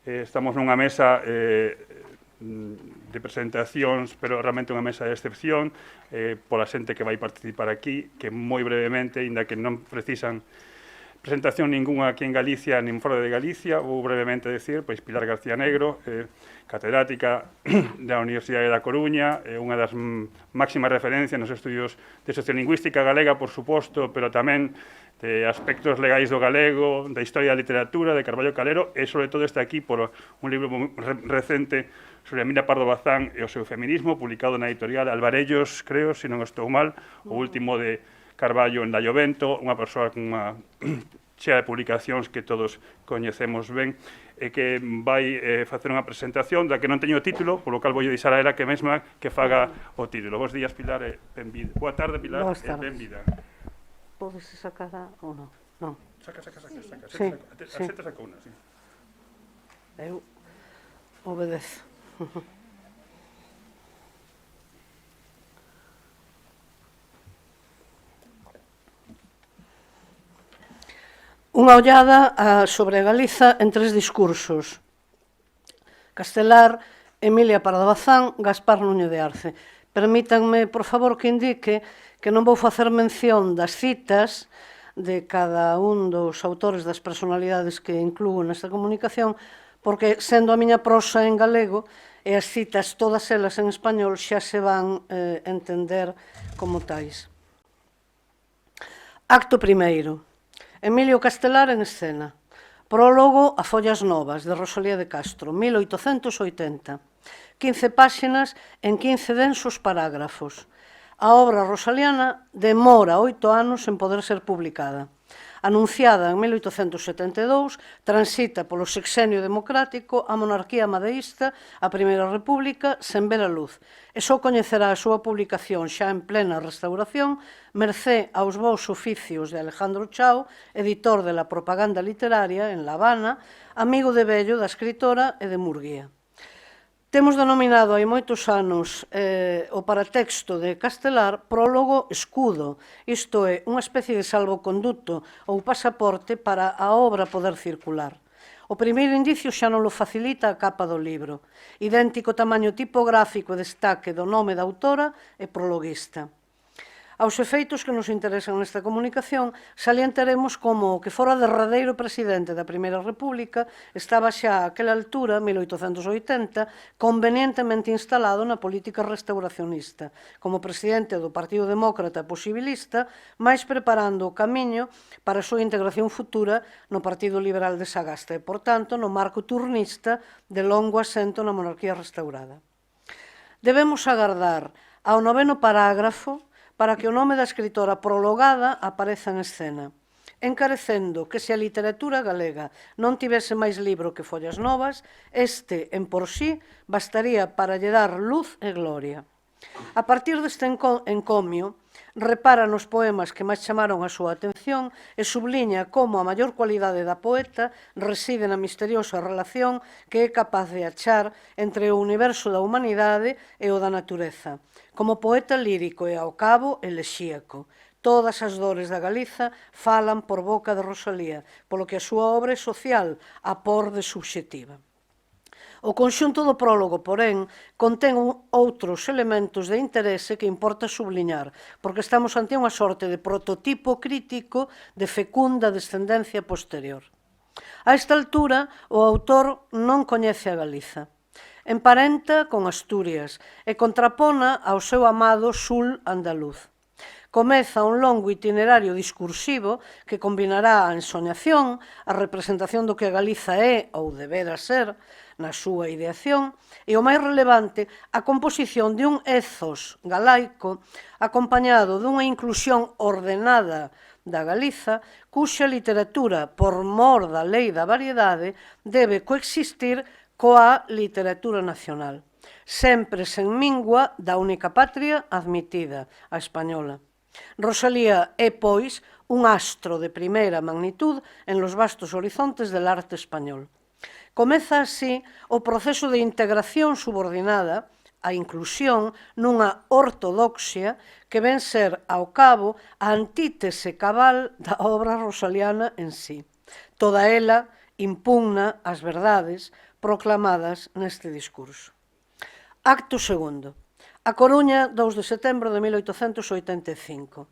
Estamos nunha mesa de presentacións, pero realmente unha mesa de excepción pola xente que vai participar aquí, que moi brevemente, ainda que non precisan presentación ninguna aquí en Galicia, nin fora de Galicia, vou brevemente decir, pois Pilar García Negro, catedrática da Universidade da Coruña, unha das máximas referencias nos estudios de sociolingüística galega, por suposto, pero tamén de aspectos legais do galego, da historia da literatura, de Carballo Calero, e sobre todo está aquí por un libro recente sobre Emilia Pardo Bazán e o seu feminismo, publicado na editorial Alvarellos, creo, se non estou mal, o último de Carballo en Laiovento, unha persoa con unha chea de publicacións que todos coñecemos ben, e que vai facer unha presentación da que non teño o título, polo cal vou deixar a ela que mesma que faga o título. Bos días, Pilar, e benvida. Boa tarde, Pilar, e benvida. Podes sacada ou non? Non. Saca. A xente saca unha, sí. Eu obedezo. Unha ollada sobre Galiza en 3 discursos. Castelar, Emilia Pardo Bazán, Gaspar Núñez de Arce. Permítanme, por favor, que indique que non vou facer mención das citas de cada un dos autores das personalidades que incluo nesta comunicación, porque, sendo a miña prosa en galego e as citas todas elas en español, xa se van entender como tais. Acto primeiro. Emilio Castelar en escena. Prólogo a Follas Novas, de Rosalía de Castro, 1880. 15 páxinas en 15 densos parágrafos. A obra rosaliana demora 8 anos en poder ser publicada. Anunciada en 1872, transita polo sexenio democrático a monarquía madeísta, a Primeira República, sen ver a luz, e só coñecerá a súa publicación xa en plena restauración mercé aos bons oficios de Alejandro Chao, editor de La Propaganda Literaria en La Habana, amigo de vello da escritora e de Murguía. Temos denominado hai moitos anos o paratexto de Castelar prólogo escudo, isto é, unha especie de salvoconduto ou pasaporte para a obra poder circular. O primeiro indicio xa non lo facilita a capa do libro, idéntico tamaño tipográfico e destaque do nome da autora e prologuista. Aos efeitos que nos interesan nesta comunicación, salientaremos como o que fora derradeiro presidente da Primeira República estaba xa a aquela altura, 1880, convenientemente instalado na política restauracionista, como presidente do Partido Demócrata Posibilista, máis preparando o camiño para a súa integración futura no Partido Liberal de Sagasta e, por tanto, no marco turnista de longo asento na monarquía restaurada. Debemos agardar ao 9º parágrafo para que o nome da escritora prologada apareza en escena, encarecendo que se a literatura galega non tivese máis libro que Follas Novas, este, en por sí, bastaría para lle dar luz e gloria. A partir deste encomio, repara nos poemas que máis chamaron a súa atención e subliña como a maior cualidade da poeta reside na misteriosa relación que é capaz de achar entre o universo da humanidade e o da natureza. Como poeta lírico e ao cabo elexíaco. Todas as dores da Galiza falan por boca de Rosalía, polo que a súa obra é social, a por de subxetiva. O conxunto do prólogo, porén, contén outros elementos de interese que importa subliñar, porque estamos ante unha sorte de prototipo crítico de fecunda descendencia posterior. A esta altura, o autor non coñece a Galiza. Emparenta con Asturias e contrapona ao seu amado sul andaluz. Comeza un longo itinerario discursivo que combinará a ensoñación, a representación do que a Galiza é ou debera ser na súa ideación e, o máis relevante, a composición de un ethos galaico acompañado dunha inclusión ordenada da Galiza, cuxa literatura, por mor da lei da variedade, debe coexistir coa literatura nacional, sempre sen mingua da única patria admitida, a española. Rosalía é, pois, un astro de primeira magnitud en los vastos horizontes del arte español. Comeza así o proceso de integración subordinada, a inclusión nunha ortodoxia que ven ser, ao cabo, a antítese cabal da obra rosaliana en sí. Toda ela impugna as verdades proclamadas neste discurso. Acto segundo. A Coruña, 2 de setembro de 1885.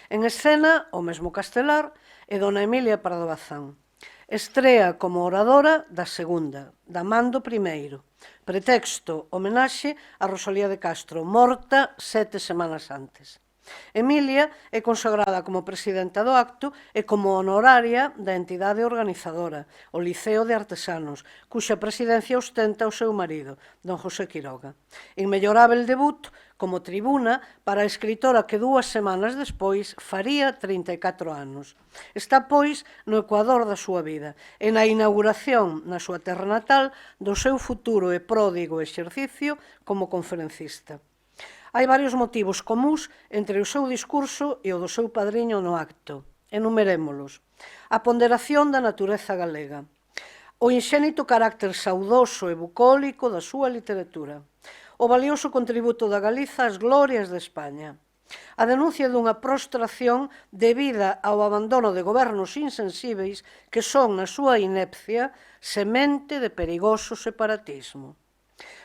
En escena, o mesmo Castelar e dona Emilia Pardo Bazán. Estrea como oradora da segunda, da Mando I. Pretexto, homenaxe a Rosalía de Castro, morta 7 semanas antes. Emilia é consagrada como presidenta do acto e como honoraria da entidade organizadora, o Liceo de Artesanos, cuxa presidencia ostenta o seu marido, don José Quiroga. Inmellorábel debut como tribuna para a escritora que 2 semanas despois faría 34 anos. Está, pois, no ecuador da súa vida e na inauguración na súa terra natal do seu futuro e pródigo exercicio como conferencista. Hai varios motivos comúns entre o seu discurso e o do seu padriño no acto. Enumerémolos. A ponderación da natureza galega. O inxénito carácter saudoso e bucólico da súa literatura. O valioso contributo da Galiza ás glorias de España. A denuncia dunha prostración debida ao abandono de gobernos insensíveis que son, na súa inepcia, semente de perigoso separatismo.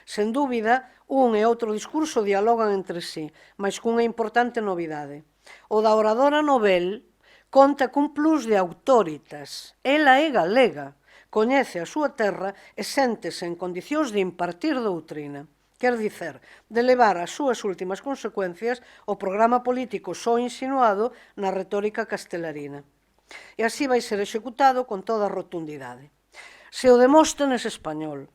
Sen dúbida, un e outro discurso dialogan entre sí, mas cunha importante novidade. O da oradora Nobel conta cun plus de autoritas. Ela é galega, coñece a súa terra e séntese en condicións de impartir doutrina. Quer dicer, de levar ás súas últimas consecuencias o programa político só insinuado na retórica castelarina. E así vai ser executado con toda rotundidade. Se o Demóstenes español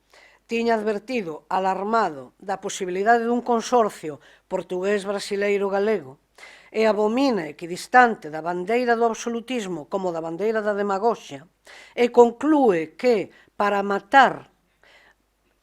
tiña advertido, alarmado, da posibilidade dun consorcio portugués-brasileiro-galego e abomina equidistante da bandeira do absolutismo como da bandeira da demagoxia e conclúe que, para matar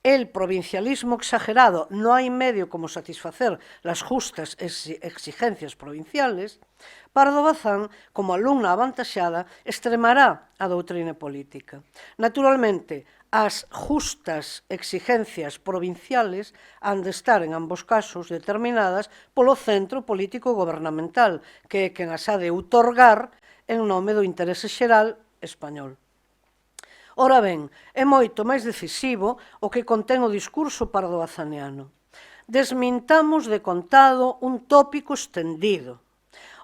el provincialismo exagerado, no hai medio como satisfacer las justas exigencias provinciales, Pardo Bazán, como alumna avantaxada, extremará a doutrina política. Naturalmente, as justas exigencias provinciales han de estar, en ambos casos, determinadas polo centro político gobernamental, que é quen as ha de outorgar en nome do interese xeral español. Ora ben, é moito máis decisivo o que contén o discurso pardobazaniano. Desmintamos de contado un tópico estendido,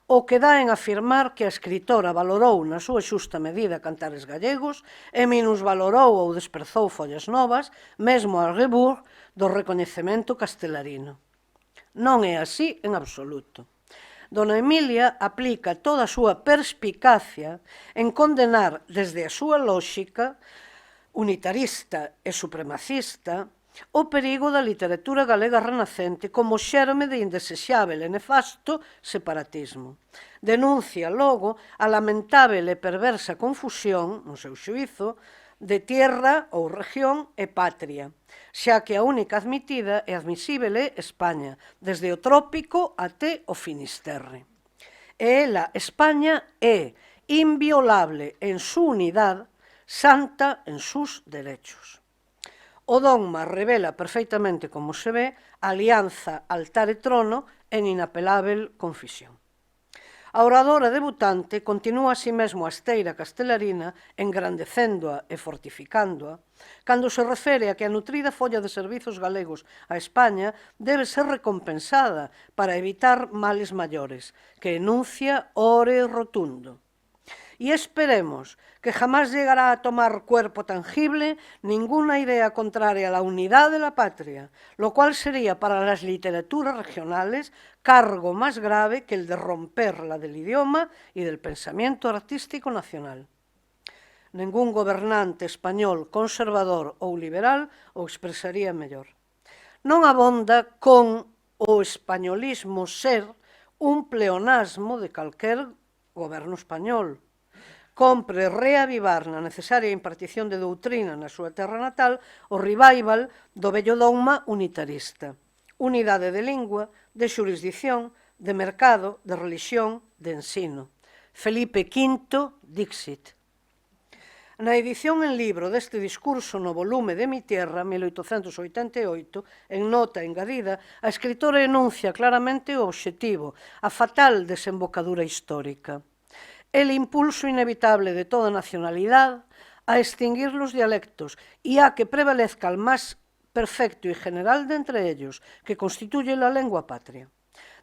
o que dá en afirmar que a escritora valorou na súa xusta medida Cantares Gallegos e minusvalorou ou desprezou Follas Novas, mesmo a rebur do recoñecemento castelarino. Non é así en absoluto. Dona Emilia aplica toda a súa perspicacia en condenar desde a súa lóxica unitarista e supremacista o perigo da literatura galega renacente como xerme de indesexável e nefasto separatismo. Denuncia, logo, a lamentável e perversa confusión, no seu xuízo, de tierra ou región e patria, xa que a única admitida e admisível é España, desde o trópico até o Finisterre. E ela, España, é inviolable en su unidad, santa en sus derechos. O dogma revela perfeitamente, como se ve, a alianza altar e trono en inapelável confisión. A oradora debutante continúa así mesmo a esteira castelarina, engrandecéndoa e fortificándoa, cando se refere a que a nutrida folla de servizos galegos a España debe ser recompensada para evitar males maiores, que enuncia ore rotundo. Y esperemos que jamás llegará a tomar cuerpo tangible ninguna idea contraria a la unidad de la patria, lo cual sería para las literaturas regionales cargo más grave que el de romper la del idioma y del pensamiento artístico nacional. Ningún gobernante español conservador ou liberal o expresaría mellor. Non abonda con o españolismo ser un pleonasmo de calquer goberno español. Compre reavivar na necesaria impartición de doutrina na súa terra natal o revival do vello dogma unitarista. Unidade de lingua, de xurisdición, de mercado, de religión, de ensino. Felipe V, Dixit. Na edición en libro deste discurso no volume de Mi Tierra, 1888, en nota engadida, a escritora enuncia claramente o obxectivo, a fatal desembocadura histórica. El impulso inevitable de toda nacionalidad a extinguir los dialectos y a que prevalezca el más perfecto y general de entre ellos, que constituye la lengua patria.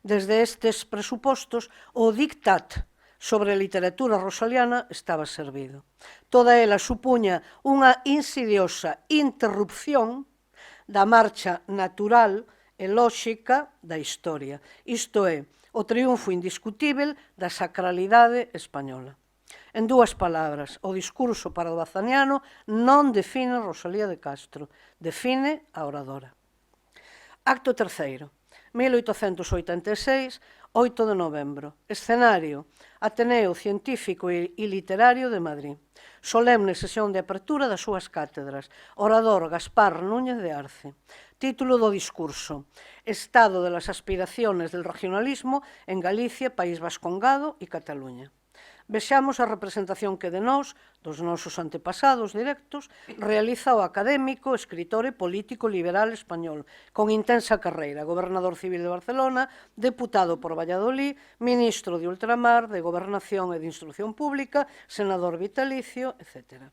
Desde estes presupostos, o dictat sobre a literatura rosaliana estaba servido. Toda ela supuña unha insidiosa interrupción da marcha natural e lóxica da historia, isto é, o triunfo indiscutível da sacralidade española. En dúas palabras, o discurso pardo-bazaniano non define Rosalía de Castro, define a oradora. Acto terceiro, 1886, 8 de novembro. Escenario, Ateneo Científico e Literario de Madrid. Solemne sesión de apertura das súas cátedras. Orador Gaspar Núñez de Arce. Título do discurso: Estado de las aspiraciones del regionalismo en Galicia, País Vascongado e Cataluña. Vexamos a representación que de nós, dos nosos antepasados directos, realiza o académico, escritor e político liberal español, con intensa carreira, gobernador civil de Barcelona, deputado por Valladolid, ministro de ultramar, de gobernación e de instrucción pública, senador vitalicio, etc.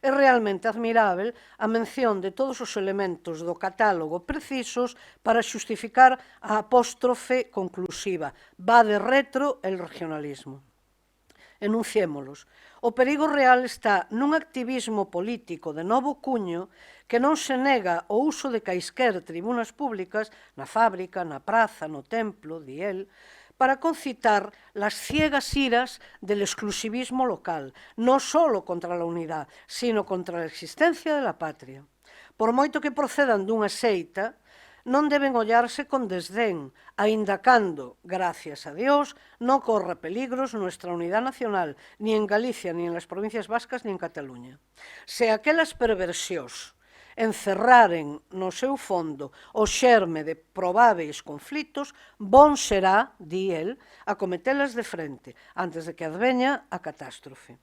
É realmente admirável a mención de todos os elementos do catálogo precisos para xustificar a apóstrofe conclusiva, va de retro el regionalismo. Enunciémolos. O perigo real está nun activismo político de novo cuño que non se nega o uso de caisquer tribunas públicas na fábrica, na praza, no templo, di el, para concitar las ciegas iras del exclusivismo local, no solo contra la unidad, sino contra la existencia de la patria. Por moito que procedan dunha seita, non deben ollarse con desdén, aínda cando, gracias a Dios, non corre peligros nuestra unidade nacional, ni en Galicia, ni en las provincias vascas, ni en Cataluña. Se aquelas perversións encerraren no seu fondo o xerme de probáveis conflitos, bon será, di el, acometelas de frente, antes de que adveña a catástrofe.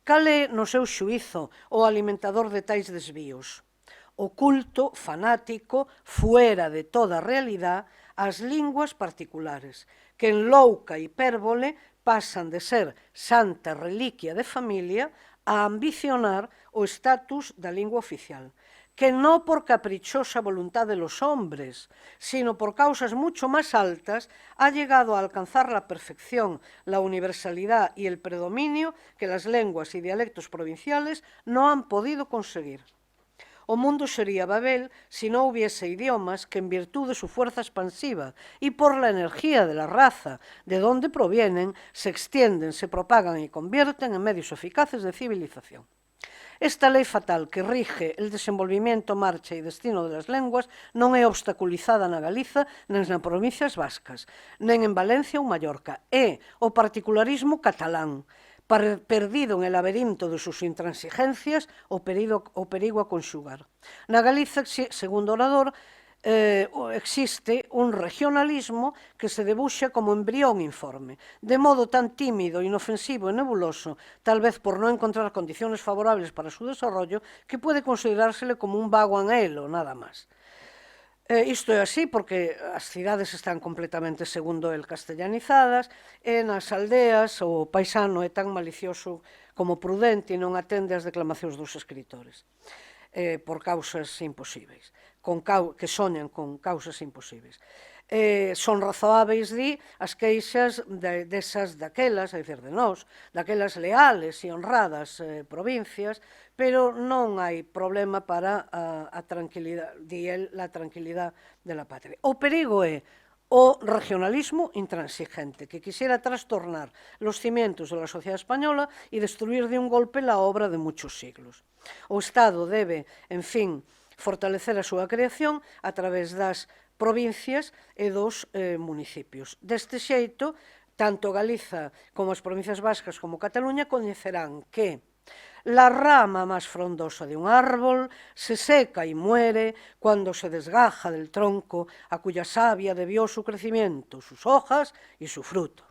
Cal é, no seu xuízo, o alimentador de tais desvíos? Oculto, fanático, fuera de toda realidad, as linguas particulares, que en louca hipérbole pasan de ser santa reliquia de familia a ambicionar o estatus da lingua oficial, que no por caprichosa voluntad de los hombres, sino por causas mucho más altas, ha llegado a alcanzar la perfección, la universalidad y el predominio que las lenguas y dialectos provinciales no han podido conseguir. O mundo sería Babel si no hubiese idiomas que, en virtud de su fuerza expansiva y por la energía de la raza de donde provienen, se extienden, se propagan y convierten en medios eficaces de civilización. Esta lei fatal que rige el desenvolvimento, marcha e destino das lenguas non é obstaculizada na Galiza nen nas provincias vascas, nen en Valencia ou Mallorca. É o particularismo catalán, perdido en el laberinto de sus intransigencias o perigo a conxugar. Na Galiza, segundo orador, existe un regionalismo que se debuxa como embrión informe, de modo tan tímido, inofensivo e nebuloso, tal vez por no encontrar condiciones favorables para su desarrollo, que puede considerársele como un vago anhelo, nada más. Isto é así porque as cidades están completamente, segundo el, castellanizadas, e nas aldeas o paisano é tan malicioso como prudente e non atende as declamacións dos escritores, por causas imposibles, que soñan con causas imposibles. Son razoáveis, di, as queixas daquelas, é dicir, de nós, daquelas leales e honradas provincias, pero non hai problema para a tranquilidade, di el, la tranquilidade de la patria. O perigo é o regionalismo intransigente, que quisiera trastornar los cimientos de la sociedad española y destruir de un golpe la obra de muchos siglos. O Estado debe, en fin, fortalecer a súa creación a través das provincias e dos municipios. Deste xeito, tanto Galiza como as provincias vascas como Cataluña coñecerán que la rama más frondosa de un árbol se seca y muere cuando se desgaja del tronco a cuya savia debió su crecimiento, sus hojas y su fruto.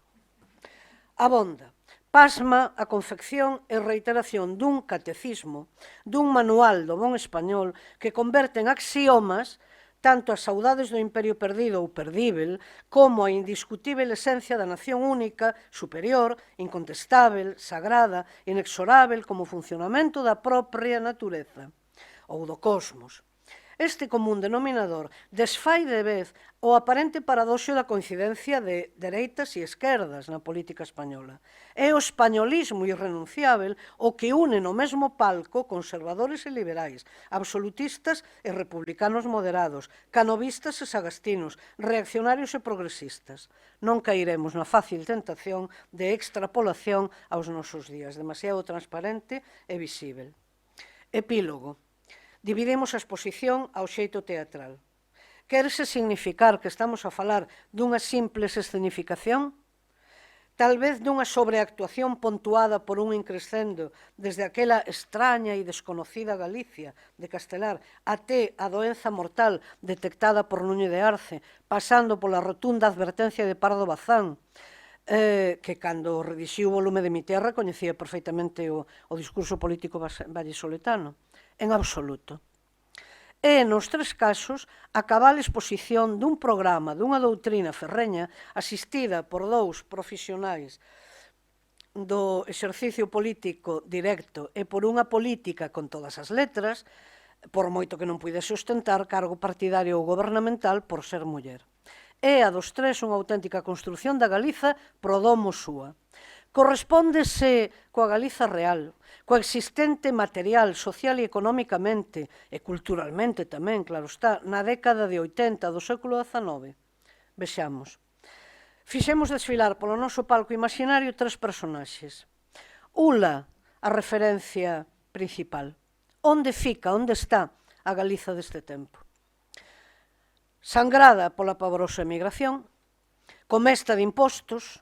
Abonda. Pasma a confección e reiteración dun catecismo, dun manual do bon español que converte en axiomas tanto as saudades do imperio perdido ou perdível, como a indiscutível esencia da nación única, superior, incontestável, sagrada, inexorável como funcionamento da propia natureza ou do cosmos. Este común denominador desfai de vez o aparente paradoxo da coincidencia de dereitas e esquerdas na política española. É o españolismo irrenunciável o que une no mesmo palco conservadores e liberais, absolutistas e republicanos moderados, canovistas e sagastinos, reaccionarios e progresistas. Non cairemos na fácil tentación de extrapolación aos nosos días, demasiado transparente e visível. Epílogo. Dividimos a exposición ao xeito teatral. Quérese significar que estamos a falar dunha simples escenificación? Tal vez dunha sobreactuación pontuada por un increscendo desde aquela extraña e desconocida Galicia de Castelar até a doenza mortal detectada por Núñez de Arce, pasando pola rotunda advertencia de Pardo Bazán, que cando redixiu o volume de Mi Terra coñecía perfeitamente o discurso político vallisoletano. En absoluto. É, nos tres casos, a cabal exposición dun programa, dunha doutrina ferreña asistida por dous profesionais do exercicio político directo e por unha política con todas as letras, por moito que non puidese ostentar cargo partidario ou gobernamental por ser muller. É a dos tres unha auténtica construción da Galiza pro domo súa. Correspóndese coa Galiza real, coa existente material, social e económicamente, e culturalmente tamén, claro está, na década de 80 do século XIX. Vexamos. Fixemos desfilar polo noso palco imaginario tres personaxes. Ula, a referencia principal. Onde fica, onde está a Galiza deste tempo? Sangrada pola pavorosa emigración, comesta de impostos,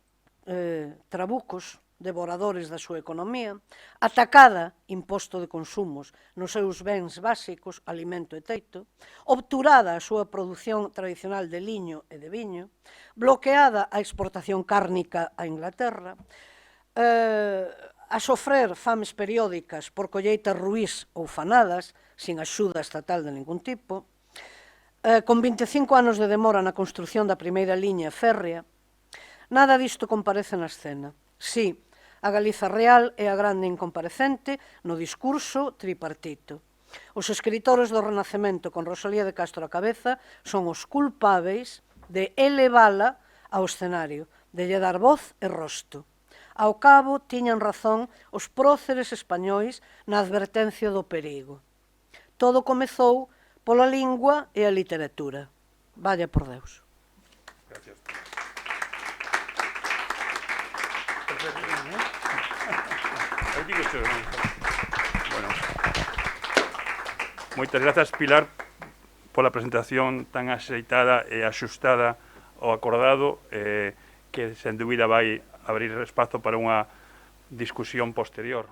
trabucos, devoradores da súa economía, atacada, imposto de consumos, nos seus bens básicos, alimento e teito, obturada a súa produción tradicional de liño e de viño, bloqueada a exportación cárnica a Inglaterra, a sofrer fames periódicas por colleitas ruís ou fanadas, sin axuda estatal de ningún tipo, con 25 anos de demora na construción da primeira liña férrea. Nada disto comparece na escena. Sí, a Galiza real é a grande incomparecente no discurso tripartito. Os escritores do Renacemento con Rosalía de Castro á cabeza son os culpáveis de elevala ao escenario, de lle dar voz e rosto. Ao cabo, tiñan razón os próceres españois na advertencia do perigo. Todo comezou pola lingua e a literatura. Vaya por Deus. Gracias. Bueno, moitas grazas, Pilar, pola presentación tan axeitada e axustada ao acordado, que sen dúbida vai abrir espazo para unha discusión posterior.